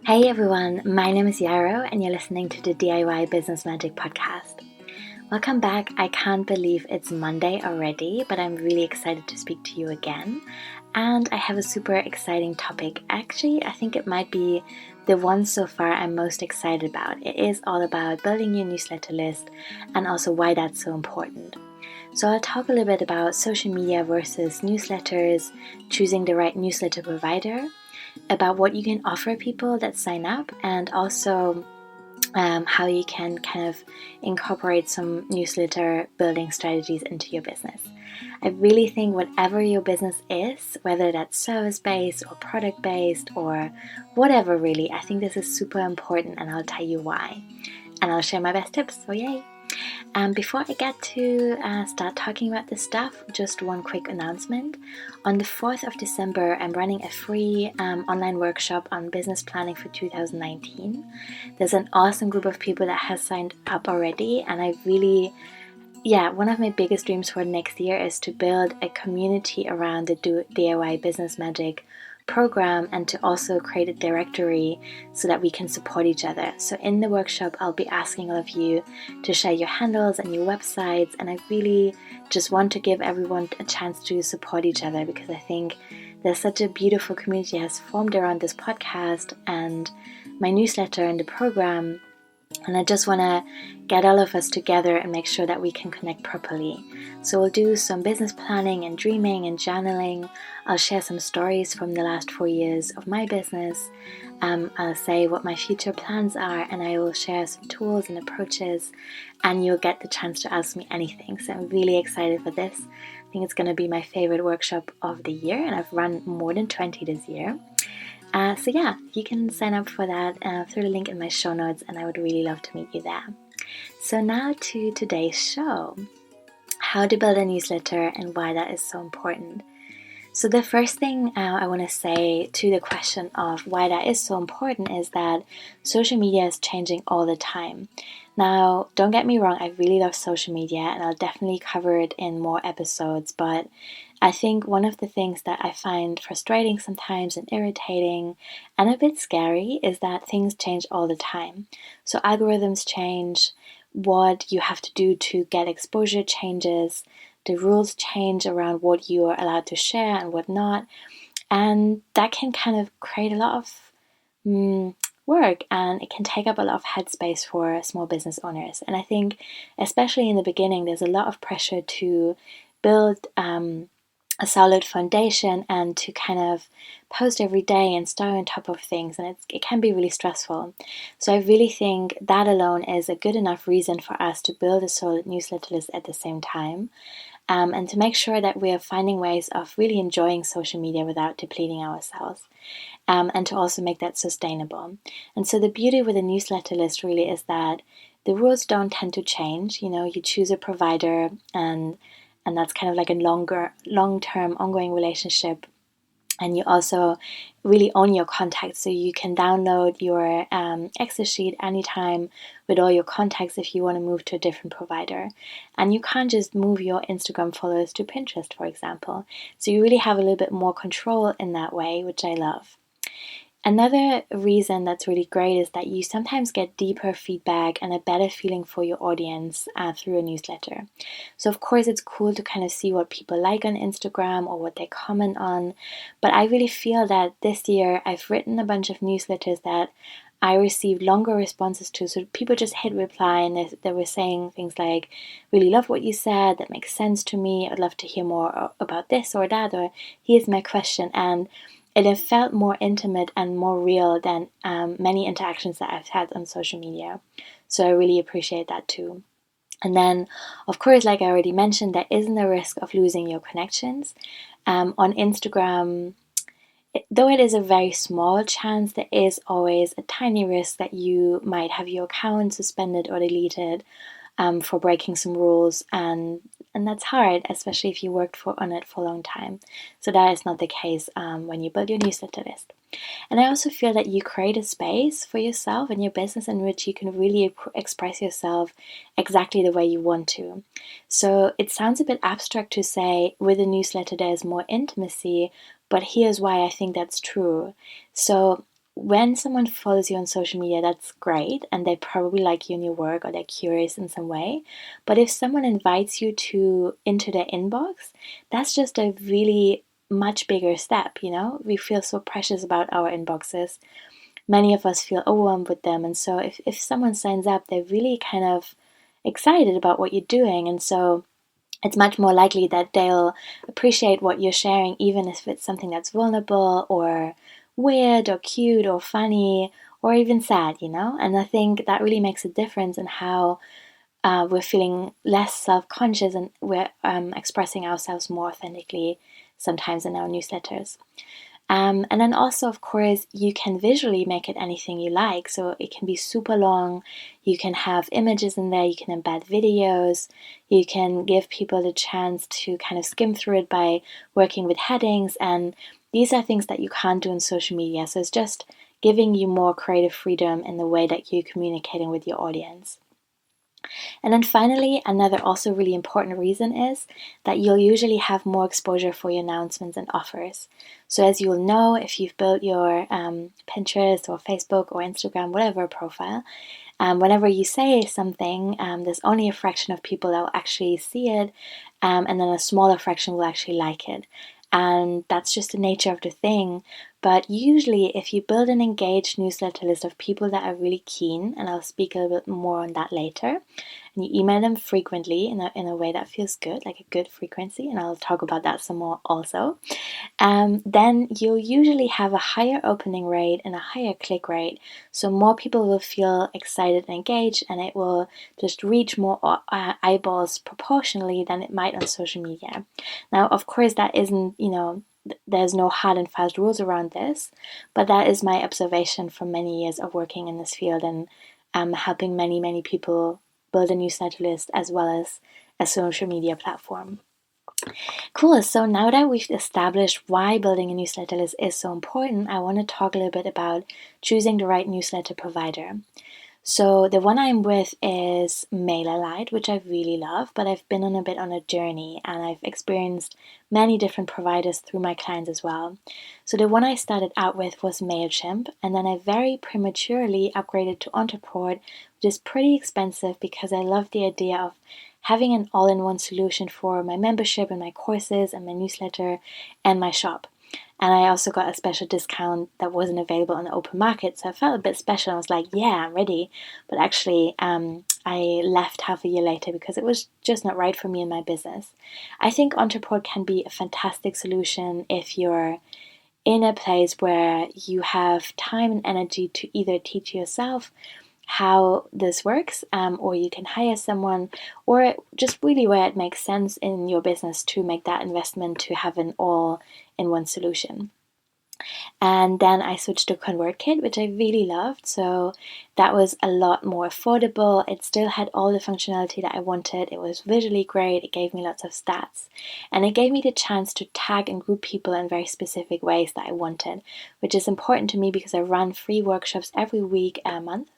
Hey everyone, my name is Yaro and you're listening to the DIY Business Magic Podcast. Welcome back. I can't believe it's Monday already, but I'm really excited to speak to you again. And I have a super exciting topic. Actually, I think it might be the one so far I'm most excited about. It is all about building your newsletter list and also why that's so important. So I'll talk a little bit about social media versus newsletters, choosing the right newsletter provider, about what you can offer people that sign up, and also how you can kind of incorporate some newsletter building strategies into your business. I really think whatever your business is, whether that's service-based or product-based or whatever really, I think this is super important and I'll tell you why. And I'll share my best tips, so yay! Before I get to start talking about this stuff, just one quick announcement. On the 4th of December, I'm running a free online workshop on business planning for 2019. There's an awesome group of people that has signed up already, and I really, one of my biggest dreams for next year is to build a community around the DIY Business Magic program and to also create a directory so that we can support each other. So in the workshop, I'll be asking all of you to share your handles and your websites, and I really just want to give everyone a chance to support each other because I think there's such a beautiful community has formed around this podcast and my newsletter and the program. And I just want to get all of us together and make sure that we can connect properly. So we'll do some business planning and dreaming and journaling. I'll share some stories from the last 4 years of my business. I'll say what my future plans are, and I will share some tools and approaches, and you'll get the chance to ask me anything. So I'm really excited for this. I think it's going to be my favorite workshop of the year, and I've run more than 20 this year. You can sign up for that through the link in my show notes, and I would really love to meet you there. So now to today's show, how to build a newsletter and why that is so important. So the first thing I want to say to the question of why that is so important is that social media is changing all the time. Now, don't get me wrong, I really love social media and I'll definitely cover it in more episodes, but I think one of the things that I find frustrating sometimes and irritating and a bit scary is that things change all the time. So algorithms change, what you have to do to get exposure changes, the rules change around what you are allowed to share and what not, and that can kind of create a lot of work, and it can take up a lot of headspace for small business owners. And I think especially in the beginning there's a lot of pressure to build a solid foundation and to kind of post every day and stay on top of things, and it can be really stressful. So I really think that alone is a good enough reason for us to build a solid newsletter list at the same time, and to make sure that we are finding ways of really enjoying social media without depleting ourselves, and to also make that sustainable. And so the beauty with a newsletter list really is that the rules don't tend to change. You choose a provider, and that's kind of like a long-term ongoing relationship. And you also really own your contacts, so you can download your Excel sheet anytime with all your contacts if you want to move to a different provider. And you can't just move your Instagram followers to Pinterest, for example. So you really have a little bit more control in that way, which I love. Another reason that's really great is that you sometimes get deeper feedback and a better feeling for your audience through a newsletter. So of course it's cool to kind of see what people like on Instagram or what they comment on, but I really feel that this year I've written a bunch of newsletters that I received longer responses to. So people just hit reply and they were saying things like, really love what you said, that makes sense to me, I'd love to hear more about this or that, or here's my question. And it felt more intimate and more real than many interactions that I've had on social media. So I really appreciate that too. And then, of course, like I already mentioned, there isn't a risk of losing your connections. On Instagram, though it is a very small chance, there is always a tiny risk that you might have your account suspended or deleted for breaking some rules, and that's hard, especially if you worked on it for a long time. So that is not the case when you build your newsletter list. And I also feel that you create a space for yourself and your business in which you can really express yourself exactly the way you want to. So it sounds a bit abstract to say with a newsletter there's more intimacy, but here's why I think that's true. So when someone follows you on social media, that's great, and they probably like you and your work, or they're curious in some way. But if someone invites you into their inbox, that's just a really much bigger step, you know? We feel so precious about our inboxes. Many of us feel overwhelmed with them, and so if someone signs up, they're really kind of excited about what you're doing, and so it's much more likely that they'll appreciate what you're sharing, even if it's something that's vulnerable or weird or cute or funny or even sad, you know? And I think that really makes a difference in how we're feeling less self-conscious, and we're expressing ourselves more authentically sometimes in our newsletters. And then also, of course, you can visually make it anything you like. So it can be super long. You can have images in there. You can embed videos. You can give people the chance to kind of skim through it by working with headings. And these are things that you can't do on social media. So it's just giving you more creative freedom in the way that you're communicating with your audience. And then finally, another also really important reason is that you'll usually have more exposure for your announcements and offers. So as you'll know, if you've built your Pinterest or Facebook or Instagram, whatever profile, whenever you say something, there's only a fraction of people that will actually see it, and then a smaller fraction will actually like it. And that's just the nature of the thing. But usually, if you build an engaged newsletter list of people that are really keen, and I'll speak a little bit more on that later, and you email them frequently in a way that feels good, like a good frequency, and I'll talk about that some more also, then you'll usually have a higher opening rate and a higher click rate. So more people will feel excited and engaged, and it will just reach more eyeballs proportionally than it might on social media. Now, of course, that isn't, there's no hard and fast rules around this, but that is my observation from many years of working in this field and helping many, many people build a newsletter list as well as a social media platform. Cool, so now that we've established why building a newsletter list is so important, I want to talk a little bit about choosing the right newsletter provider. So the one I'm with is MailerLite, which I really love, but I've been on a journey, and I've experienced many different providers through my clients as well. So the one I started out with was MailChimp, and then I very prematurely upgraded to Ontoport, which is pretty expensive because I love the idea of having an all-in-one solution for my membership and my courses and my newsletter and my shop. And I also got a special discount that wasn't available on the open market, so I felt a bit special. I was like, yeah, I'm ready. But actually, I left half a year later because it was just not right for me and my business. I think Ontoport can be a fantastic solution if you're in a place where you have time and energy to either teach yourself how this works, or you can hire someone, or just really where it makes sense in your business to make that investment to have an all-in-one solution. And then I switched to ConvertKit, which I really loved. So that was a lot more affordable. It still had all the functionality that I wanted. It was visually great. It gave me lots of stats. And it gave me the chance to tag and group people in very specific ways that I wanted, which is important to me because I run free workshops every month.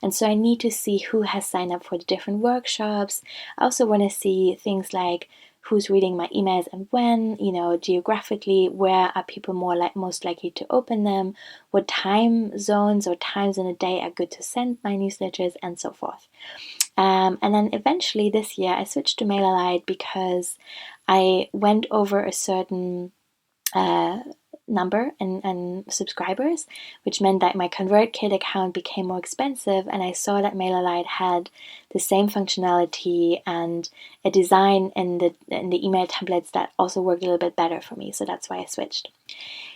And so I need to see who has signed up for the different workshops. I also want to see things like who's reading my emails and when, geographically, where are people most likely to open them, what time zones or times in a day are good to send my newsletters, and so forth. And then eventually this year I switched to MailerLite because I went over a certain number and subscribers, which meant that my ConvertKit account became more expensive, and I saw that MailerLite had the same functionality and a design in the email templates that also worked a little bit better for me, so that's why I switched.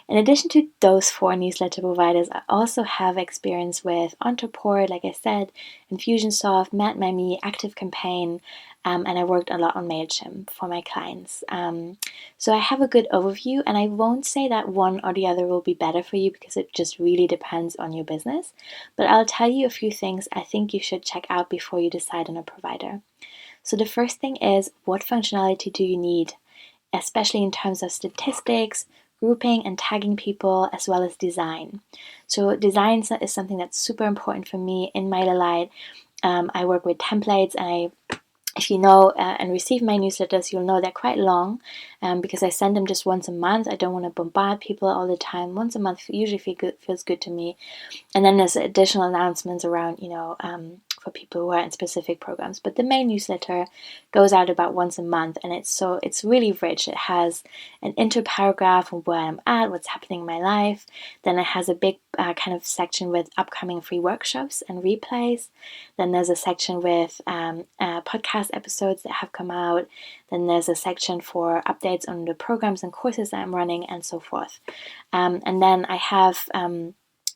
In addition to those 4 newsletter providers, I also have experience with Ontoport, like I said, Infusionsoft, MadMemi, ActiveCampaign, and I worked a lot on MailChimp for my clients. So I have a good overview, and I won't say that one or the other will be better for you because it just really depends on your business. But I'll tell you a few things I think you should check out before you decide on a provider. So the first thing is, what functionality do you need, especially in terms of statistics, grouping and tagging people, as well as design. So design is something that's super important for me in MailerLite. I work with templates, and if you know and receive my newsletters, you'll know they're quite long because I send them just once a month. I don't want to bombard people all the time. Once a month usually feels good to me. And then there's additional announcements around, for people who are in specific programs. But the main newsletter goes out about once a month, and it's really rich. It has an intro paragraph on where I'm at, what's happening in my life. Then it has a big kind of section with upcoming free workshops and replays. Then there's a section with podcast episodes that have come out. Then there's a section for updates on the programs and courses that I'm running, and so forth. And then I have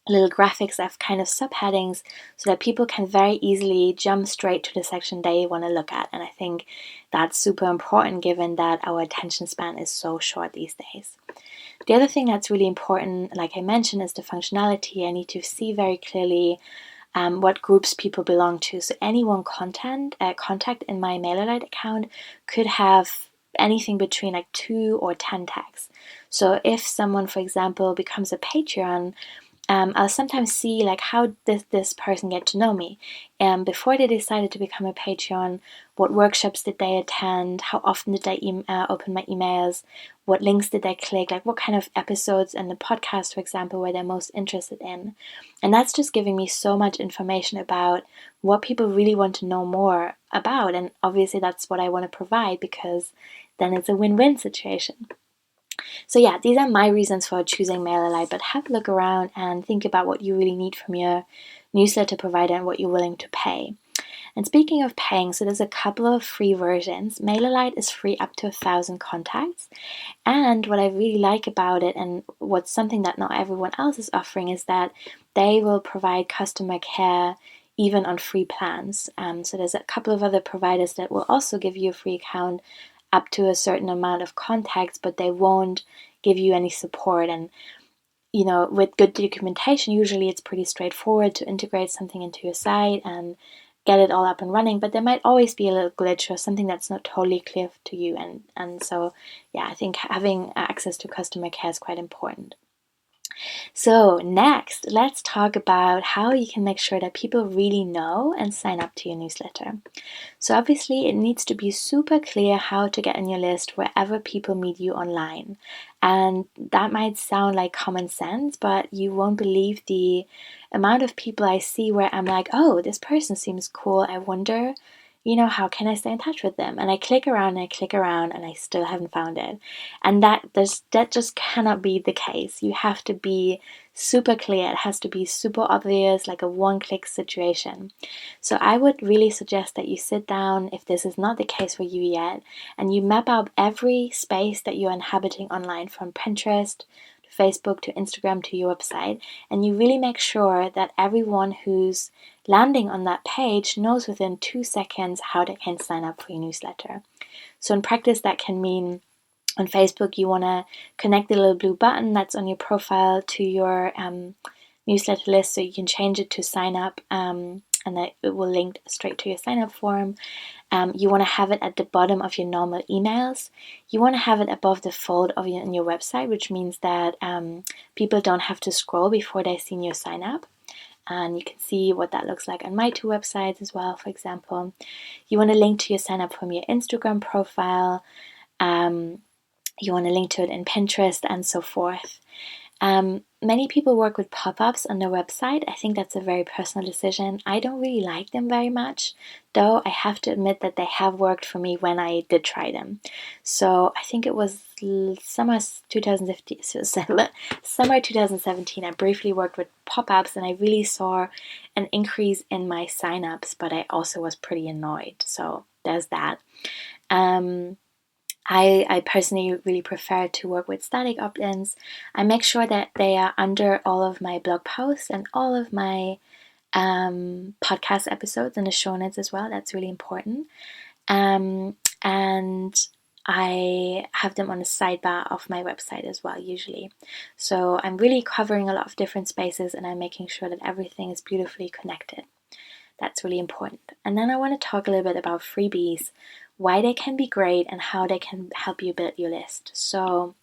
little graphics that have kind of subheadings so that people can very easily jump straight to the section they want to look at. And I think that's super important given that our attention span is so short these days. The other thing that's really important, like I mentioned, is the functionality. I need to see very clearly what groups people belong to. So any one contact in my MailerLite account could have anything between like 2 or 10 tags. So if someone, for example, becomes a Patreon, I'll sometimes see like how this person get to know me. Before they decided to become a Patreon, what workshops did they attend? How often did they open my emails? What links did they click? Like what kind of episodes in the podcast, for example, were they most interested in? And that's just giving me so much information about what people really want to know more about. And obviously that's what I want to provide, because then it's a win-win situation. So yeah, these are my reasons for choosing MailerLite, but have a look around and think about what you really need from your newsletter provider and what you're willing to pay. And speaking of paying, so there's a couple of free versions. MailerLite is free up to 1,000 contacts. And what I really like about it, and what's something that not everyone else is offering, is that they will provide customer care even on free plans. So there's a couple of other providers that will also give you a free account up to a certain amount of contacts, but they won't give you any support. And with good documentation, usually it's pretty straightforward to integrate something into your site and get it all up and running, but there might always be a little glitch or something that's not totally clear to you. And so yeah, I think having access to customer care is quite important. So next, let's talk about how you can make sure that people really know and sign up to your newsletter. So obviously it needs to be super clear how to get on your list wherever people meet you online. And that might sound like common sense, but you won't believe the amount of people I see where I'm like, oh, this person seems cool. I wonder, how can I stay in touch with them? And I click around and I still haven't found it. And that just cannot be the case. You have to be super clear. It has to be super obvious, like a one-click situation. So I would really suggest that you sit down, if this is not the case for you yet, and you map out every space that you're inhabiting online, from Pinterest to Facebook to Instagram to your website, and you really make sure that everyone who's landing on that page knows within 2 seconds how they can sign up for your newsletter. So in practice, that can mean on Facebook, you want to connect the little blue button that's on your profile to your newsletter list, so you can change it to sign up, and that it will link straight to your sign up form. You want to have it at the bottom of your normal emails. You want to have it above the fold of on your website, which means that people don't have to scroll before they've seen your sign up. And you can see what that looks like on my 2 websites as well, for example. You want to link to your sign up from your Instagram profile. You want to link to it in Pinterest and so forth. Many people work with pop-ups on their website. I think that's a very personal decision. I don't really like them very much, though I have to admit that they have worked for me when I did try them. So I think it was summer 2017, I briefly worked with pop-ups and I really saw an increase in my sign-ups, but I also was pretty annoyed. So there's that. I personally really prefer to work with static opt-ins. I make sure that they are under all of my blog posts and all of my podcast episodes and the show notes as well. That's really important. And I have them on the sidebar of my website as well, usually. So I'm really covering a lot of different spaces and I'm making sure that everything is beautifully connected. That's really important. And then I want to talk a little bit about freebies, why they can be great and how they can help you build your list. So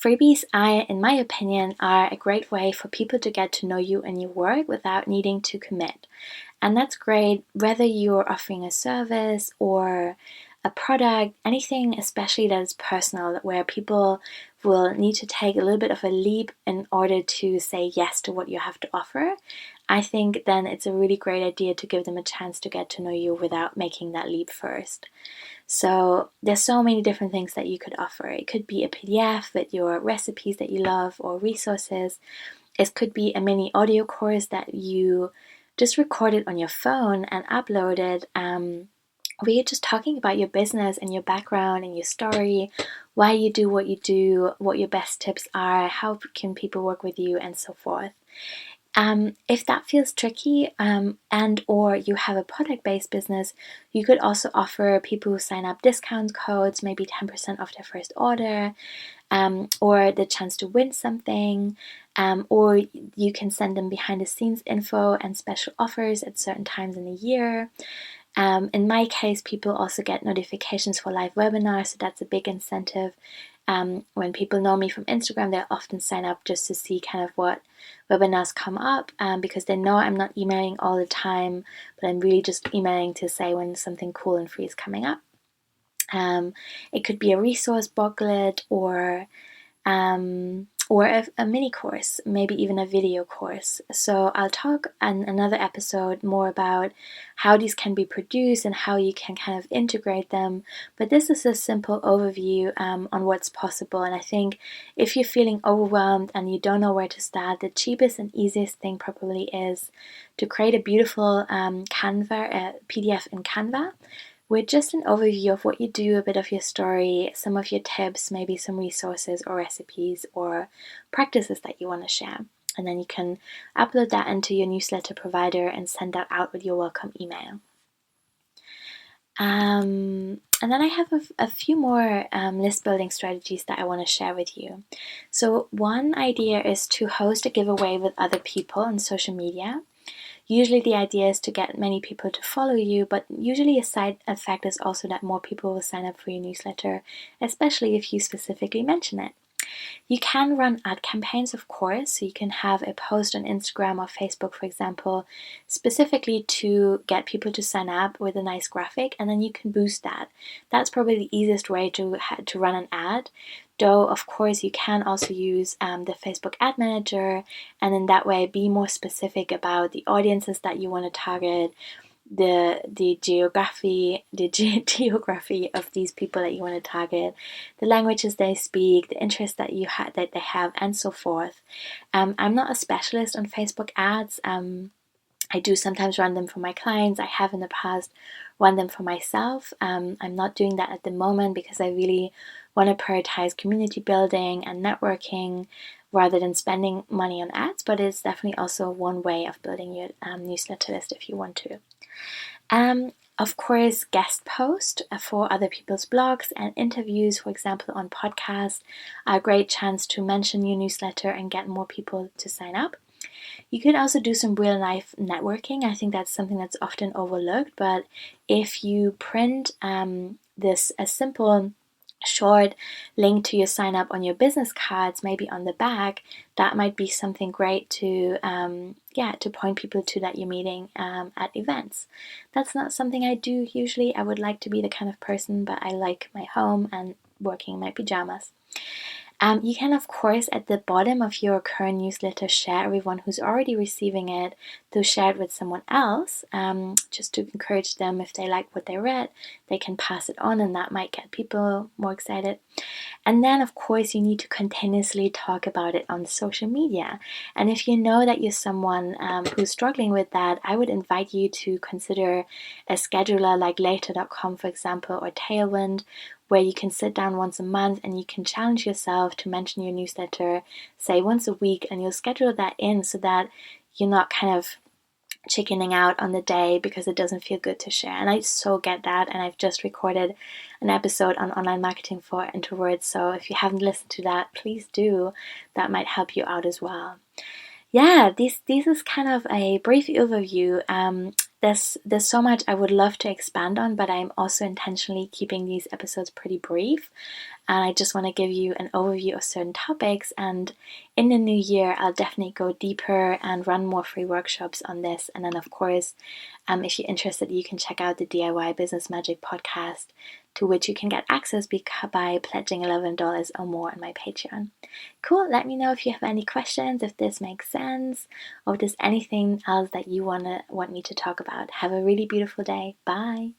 freebies, in my opinion, are a great way for people to get to know you and your work without needing to commit. And that's great whether you're offering a service or a product, anything especially that is personal, where people will need to take a little bit of a leap in order to say yes to what you have to offer. I think then it's a really great idea to give them a chance to get to know you without making that leap first. So there's so many different things that you could offer. It could be a PDF with your recipes that you love or resources. It could be a mini audio course that you just recorded on your phone and uploaded, where you're just talking about your business and your background and your story, why you do, what your best tips are, how can people work with you, and so forth. If that feels tricky, and or you have a product-based business, you could also offer people who sign up discount codes, maybe 10% off their first order, or the chance to win something, or you can send them behind the scenes info and special offers at certain times in the year. In my case, people also get notifications for live webinars, so that's a big incentive. When people know me from Instagram, they'll often sign up just to see kind of what webinars come up, because they know I'm not emailing all the time, but I'm really just emailing to say when something cool and free is coming up. It could be a resource booklet or a mini course, maybe even a video course. So I'll talk in another episode more about how these can be produced and how you can kind of integrate them. But this is a simple overview on what's possible. And I think if you're feeling overwhelmed and you don't know where to start, the cheapest and easiest thing probably is to create a beautiful PDF in Canva, with just an overview of what you do, a bit of your story, some of your tips, maybe some resources or recipes or practices that you want to share. And then you can upload that into your newsletter provider and send that out with your welcome email. And then I have a few more list building strategies that I want to share with you. So one idea is to host a giveaway with other people on social media. Usually the idea is to get many people to follow you, but usually a side effect is also that more people will sign up for your newsletter, especially if you specifically mention it. You can run ad campaigns, of course, so you can have a post on Instagram or Facebook, for example, specifically to get people to sign up with a nice graphic, and then you can boost that. That's probably the easiest way to run an ad. Though, of course, you can also use the Facebook Ad Manager, and in that way be more specific about the audiences that you want to target, the geography of these people that you want to target, the languages they speak, the interests that they have, and so forth. I'm not a specialist on Facebook ads. I do sometimes run them for my clients. I have in the past run them for myself. I'm not doing that at the moment because I really want to prioritize community building and networking rather than spending money on ads, but it's definitely also one way of building your newsletter list if you want to. Of course, guest post for other people's blogs and interviews, for example, on podcasts, are a great chance to mention your newsletter and get more people to sign up. You could also do some real life networking. I think that's something that's often overlooked, but if you print a simple short link to your sign up on your business cards, maybe on the back, that might be something great to point people to that you're meeting at events. That's not something I do usually. I would like to be the kind of person, but I like my home and working in my pajamas. You can, of course, at the bottom of your current newsletter, share everyone who's already receiving it to share it with someone else, just to encourage them. If they like what they read, they can pass it on, and that might get people more excited. And then, of course, you need to continuously talk about it on social media. And if you know that you're someone who's struggling with that, I would invite you to consider a scheduler like later.com, for example, or Tailwind, where you can sit down once a month and you can challenge yourself to mention your newsletter, say once a week, and you'll schedule that in so that you're not kind of chickening out on the day because it doesn't feel good to share. And I so get that, and I've just recorded an episode on online marketing for introverts, so if you haven't listened to that, please do. That might help you out as well. Yeah, this is kind of a brief overview. There's so much I would love to expand on, but I'm also intentionally keeping these episodes pretty brief. and I just want to give you an overview of certain topics. And in the new year, I'll definitely go deeper and run more free workshops on this. And then, of course, if you're interested, you can check out the DIY Business Magic podcast, to which you can get access by pledging $11 or more on my Patreon. Cool. Let me know if you have any questions, if this makes sense, or if there's anything else that you want me to talk about. Have a really beautiful day. Bye.